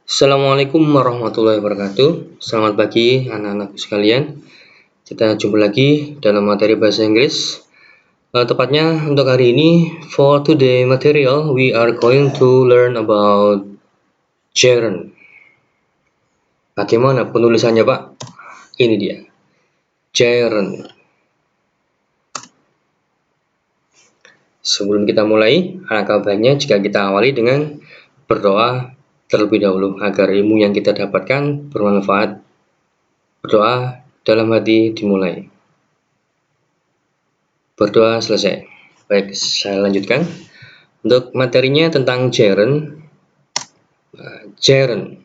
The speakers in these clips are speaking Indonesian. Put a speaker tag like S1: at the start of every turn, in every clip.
S1: Assalamualaikum warahmatullahi wabarakatuh. Selamat pagi anak-anakku sekalian. Kita jumpa lagi dalam materi bahasa Inggris. Tepatnya untuk hari ini, for today material, we are going to learn about gerund. Bagaimana penulisannya, Pak? Ini dia, gerund. Sebelum kita mulai, alangkah baiknya jika kita awali dengan berdoa terlebih dahulu agar ilmu yang kita dapatkan bermanfaat. Berdoa dalam hati dimulai. Berdoa selesai. Baik, saya lanjutkan. Untuk materinya tentang gerund. Gerund.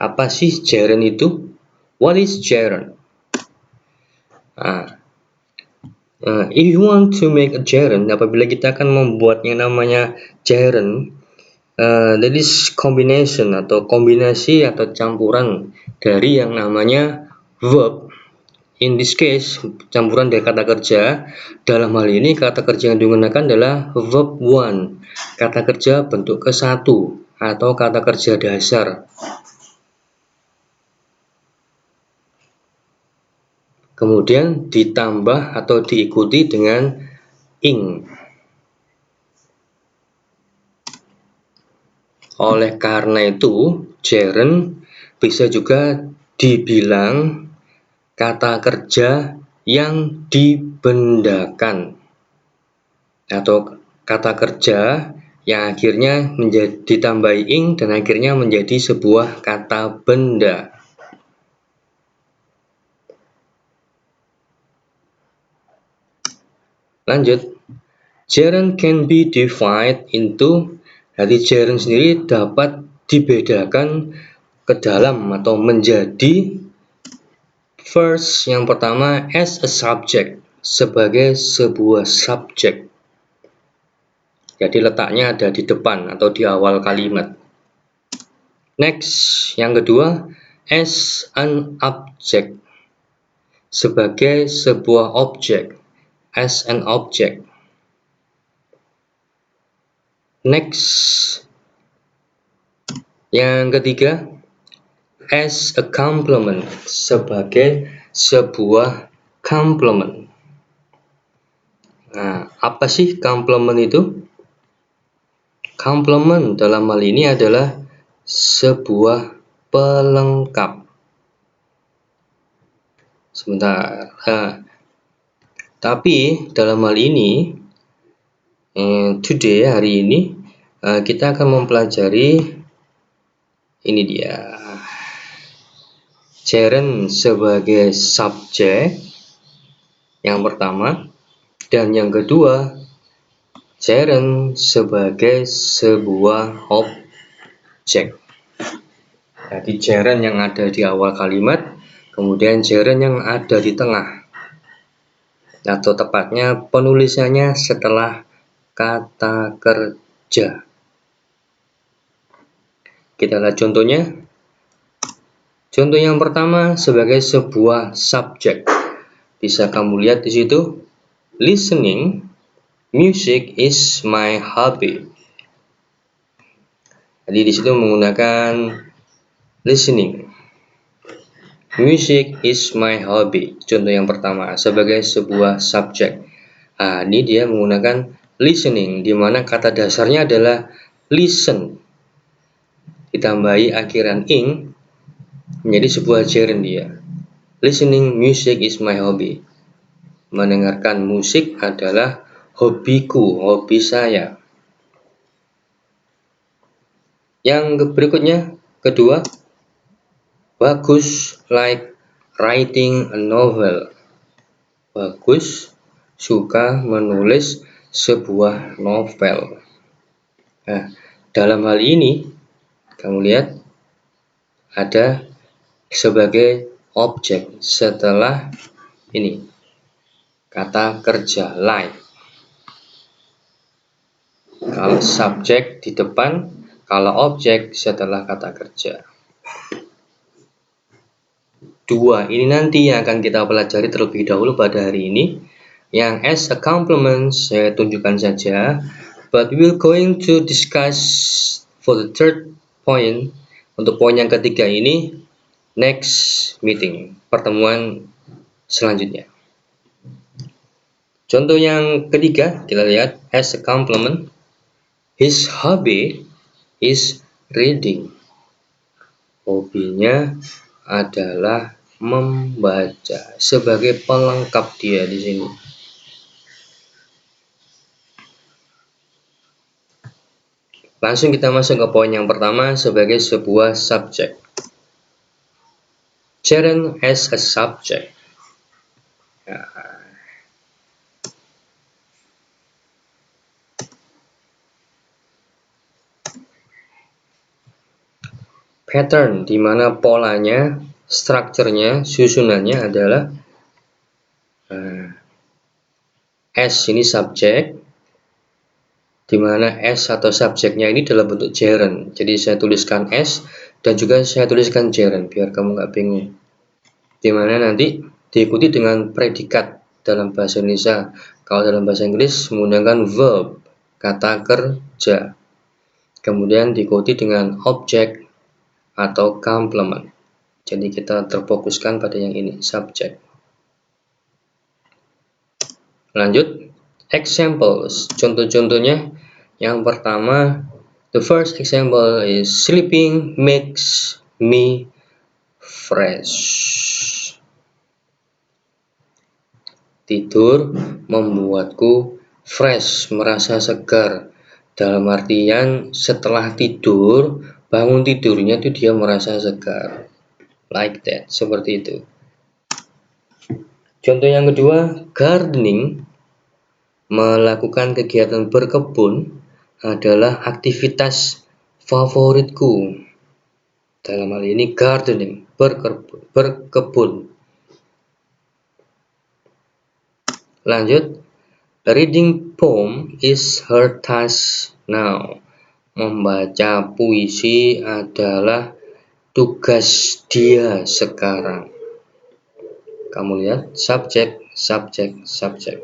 S1: Apa sih gerund itu? What is gerund? If you want to make a gerund, apabila kita akan membuatnya namanya gerund, that is combination atau kombinasi atau campuran dari yang namanya verb. In this case, campuran dari kata kerja. Dalam hal ini, kata kerja yang digunakan adalah verb one, kata kerja bentuk ke-1 atau kata kerja dasar. Kemudian ditambah atau diikuti dengan ing. Oleh karena itu, gerund bisa juga dibilang kata kerja yang dibendakan atau kata kerja yang akhirnya ditambahi ing dan akhirnya menjadi sebuah kata benda. Lanjut, gerund can be divided into, jadi gerund sendiri dapat dibedakan ke dalam atau menjadi first, yang pertama, as a subject, sebagai sebuah subjek. Jadi letaknya ada di depan atau di awal kalimat. Next, yang kedua, as an object, sebagai sebuah objek, as an object. Next, yang ketiga, as a complement, sebagai sebuah complement. Nah, apa sih complement itu? Complement dalam hal ini adalah sebuah pelengkap. Sebentar. Tapi dalam hal ini, today, hari ini, kita akan mempelajari ini dia, gerund sebagai subjek yang pertama, dan yang kedua, gerund sebagai sebuah objek. Jadi gerund yang ada di awal kalimat, kemudian gerund yang ada di tengah, atau tepatnya penulisannya setelah kata kerja. Kita lihat contohnya. Contoh yang pertama sebagai sebuah subjek. Bisa kamu lihat di situ. Listening music is my hobby. Jadi di situ menggunakan listening. Music is my hobby. Contoh yang pertama sebagai sebuah subjek. Ini dia menggunakan listening, di mana kata dasarnya adalah listen. Ditambahi akhiran ing menjadi sebuah gerund dia. Listening music is my hobby. Mendengarkan musik adalah hobiku, hobi saya. Yang berikutnya, kedua, Bagus like writing a novel. Bagus suka menulis sebuah novel. Nah, dalam hal ini kamu lihat ada sebagai objek setelah ini kata kerja like. Kalau subjek di depan, kalau objek setelah kata kerja. Dua ini nanti yang akan kita pelajari terlebih dahulu pada hari ini. Yang as a complement saya tunjukkan saja, but we're going to discuss for the third point Untuk poin yang ketiga ini, next meeting, pertemuan selanjutnya. Contoh yang ketiga, kita lihat as a complement, his hobby is reading. Hobinya adalah membaca. Sebagai pelengkap dia di sini. Langsung kita masuk ke poin yang pertama sebagai sebuah subjek. Jaren as a subject. Pattern, di mana polanya, strukturnya, susunannya adalah S ini subjek, di mana S atau subjeknya ini dalam bentuk gerund. Jadi saya tuliskan S dan juga saya tuliskan gerund biar kamu nggak bingung. Di mana nanti diikuti dengan predikat dalam bahasa Indonesia. Kalau dalam bahasa Inggris menggunakan verb, kata kerja. Kemudian diikuti dengan objek atau complement. Jadi kita terfokuskan pada yang ini, subjek. Lanjut, examples, contoh-contohnya. Yang pertama, the first example is sleeping makes me fresh. Tidur membuatku fresh, merasa segar. Dalam artian setelah tidur, bangun tidurnya itu dia merasa segar. Like that, seperti itu. Contoh yang kedua, gardening, melakukan kegiatan berkebun adalah aktivitas favoritku. Dalam hal ini gardening, berkebun. Lanjut, reading poem is her task now. Membaca puisi adalah tugas dia sekarang. Kamu lihat, subjek, subjek, subjek.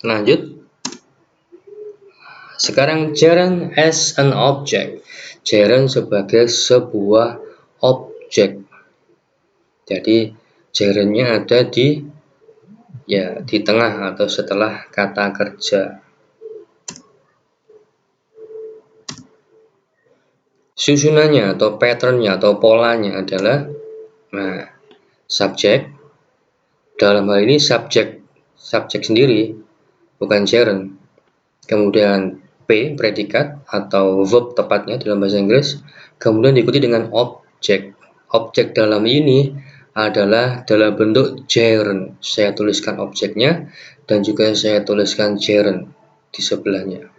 S1: Lanjut. Sekarang gerund as an object. Gerund sebagai sebuah objek. Jadi gerundnya ada di tengah atau setelah kata kerja. Susunannya atau patternnya atau polanya adalah subjek. Dalam hal ini subjek sendiri, bukan gerund. Kemudian P, predikat atau verb tepatnya dalam bahasa Inggris. Kemudian diikuti dengan objek. Objek dalam ini adalah dalam bentuk gerund. Saya tuliskan objeknya dan juga saya tuliskan gerund di sebelahnya.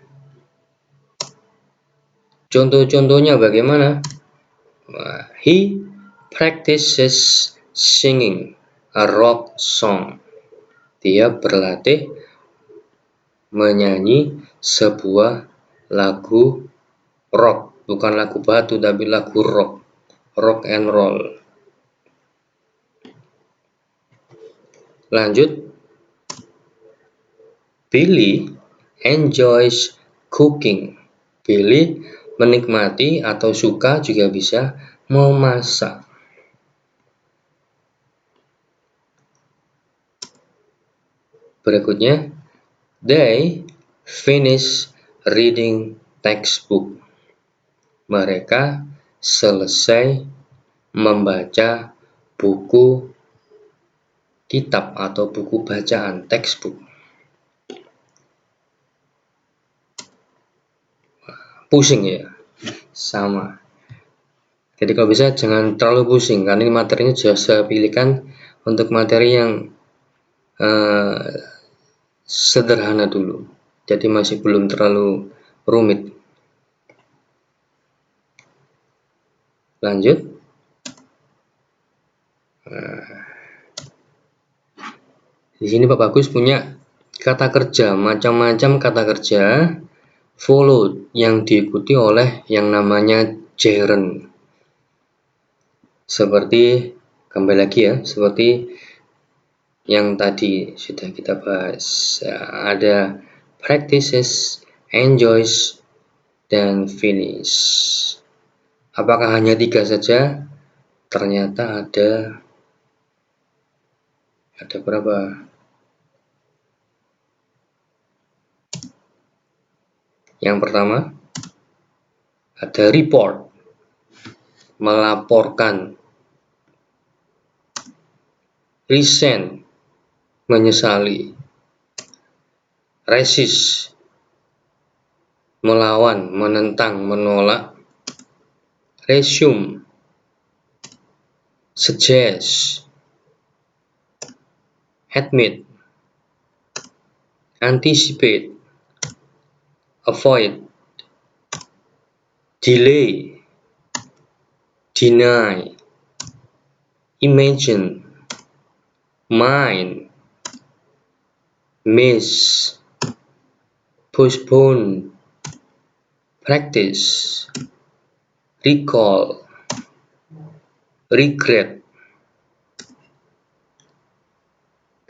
S1: Contoh-contohnya bagaimana? He practices singing a rock song. Dia berlatih menyanyi sebuah lagu rock, bukan lagu batu tapi lagu rock and roll. Lanjut, Billy enjoys cooking. Billy menikmati atau suka juga bisa memasak. Berikutnya, they finish reading textbook. Mereka selesai membaca buku kitab atau buku bacaan, textbook. Pusing ya, sama. Jadi kalau bisa jangan terlalu pusing, karena ini materinya sudah saya pilihkan untuk materi yang sederhana dulu. Jadi masih belum terlalu rumit. Lanjut. Di sini Pak Bagus punya kata kerja, macam-macam kata kerja followed yang diikuti oleh yang namanya gerund. Seperti kembali lagi ya, seperti yang tadi sudah kita bahas. Ada practices, enjoys, dan finish. Apakah hanya 3 saja? Ternyata ada berapa? Yang pertama ada report, melaporkan. Resent, menyesali. Resist, melawan, menentang, menolak. Resume, suggest. Admit, anticipate. Avoid, delay. Deny, imagine. Mind, miss. Postpone, practice. Recall, regret.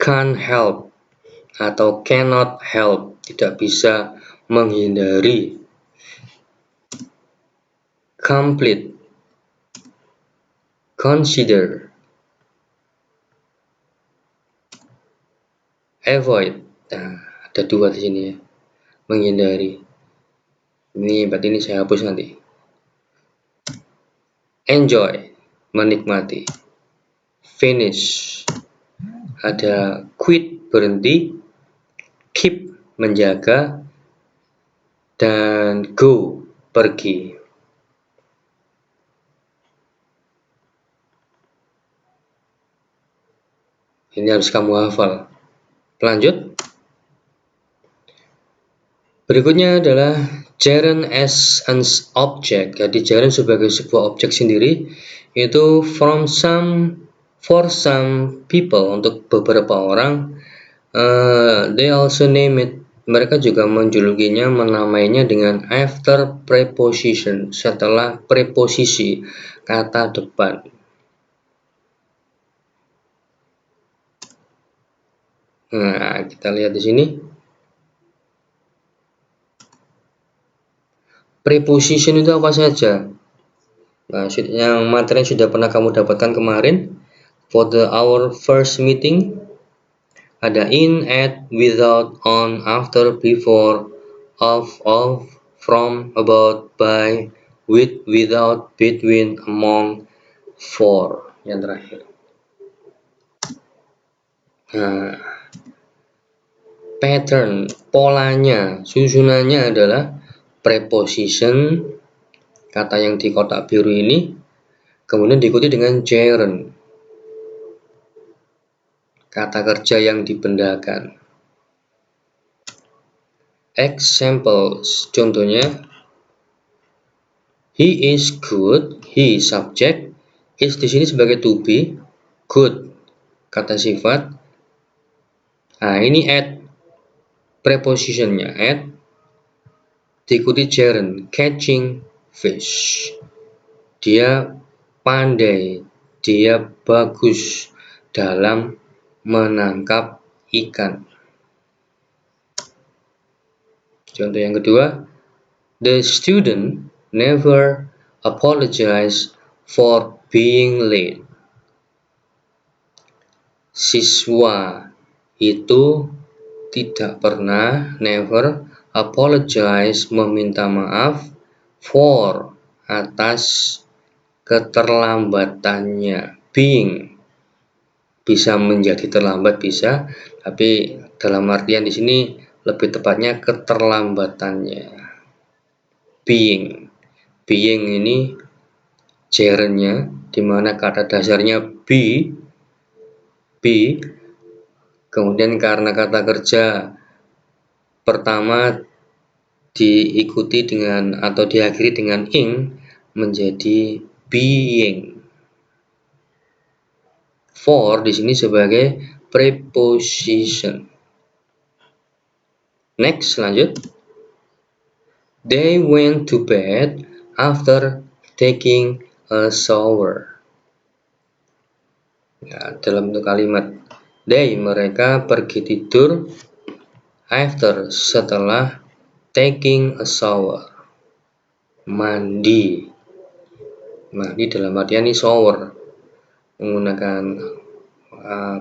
S1: Can't help atau cannot help, tidak bisa menghindari. Complete, consider. Avoid, nah ada 2 di sini ya, menghindari. Ini berarti ini saya hapus nanti. Enjoy, menikmati. Finish, ada quit, berhenti. Keep, menjaga. Dan go, pergi. Ini harus kamu hafal. Lanjut. Berikutnya adalah gerund as an object. Jadi gerund sebagai sebuah objek sendiri, itu for some people, untuk beberapa orang. They also name it. Mereka juga menjulukinya, menamainya dengan after preposition, setelah preposisi, kata depan. Nah, kita lihat di sini. Preposition itu apa saja? Nah, yang materi yang sudah pernah kamu dapatkan kemarin, for our first meeting, ada in, at, without, on, after, before, of, from, about, by, with, without, between, among, for, yang terakhir. Nah, pattern, polanya, susunannya adalah preposition, kata yang di kotak biru ini, kemudian diikuti dengan gerund, kata kerja yang dibendakan. Examples, contohnya, he is good, he is subject, is di sini sebagai to be, good kata sifat. Nah, ini at, prepositionnya at, diikuti gerund, catching fish. Dia pandai, dia bagus dalam menangkap ikan. Contoh yang kedua, the student never apologize for being late. Siswa itu tidak pernah, never, apologize, meminta maaf, for, atas keterlambatannya. Being, bisa menjadi terlambat, bisa, tapi dalam artian di sini lebih tepatnya keterlambatannya. Being ini gerundnya, dimana kata dasarnya be, kemudian karena kata kerja pertama diikuti dengan atau diakhiri dengan ing, menjadi being. For di sini sebagai preposition. Next, lanjut. They went to bed after taking a shower. Ya, dalam bentuk kalimat. They, mereka pergi tidur after, setelah taking a shower. mandi. Mandi dalam artian ini shower, menggunakan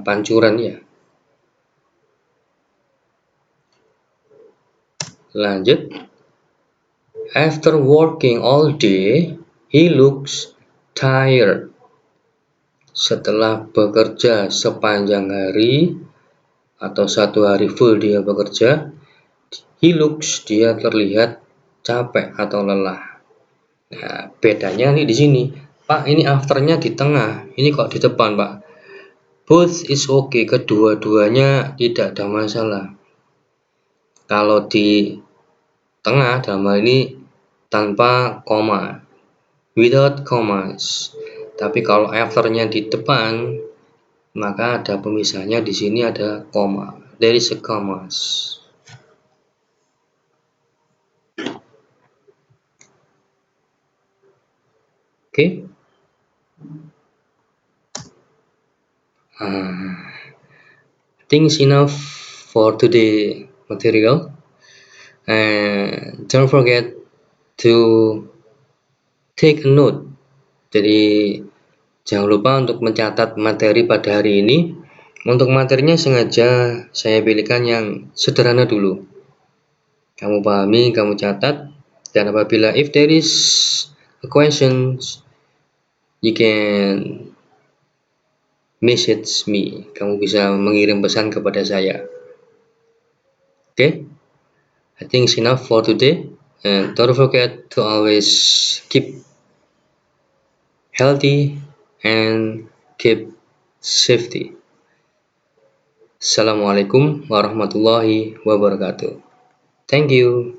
S1: pancuran ya. Lanjut. After working all day, he looks tired. Setelah bekerja sepanjang hari atau satu hari full dia bekerja, dia terlihat capek atau lelah. Nah, bedanya nih di sini, Pak, ini afternya di tengah, ini kok di depan, Pak. Both is okay, kedua-duanya tidak ada masalah. Kalau di tengah dalam hal ini tanpa koma, without commas. Tapi kalau afternya di depan, maka ada pemisahnya, di sini ada koma. There is a commas. Okay. I think it's enough for today material. And don't forget to take a note. Jadi jangan lupa untuk mencatat materi pada hari ini. Untuk materinya sengaja saya pilihkan yang sederhana dulu. Kamu pahami, kamu catat, dan apabila if there is a question, you can message me. Kamu bisa mengirim pesan kepada saya. Okay? I think it's enough for today. And don't forget to always keep healthy and keep safety. Assalamualaikum warahmatullahi wabarakatuh. Thank you.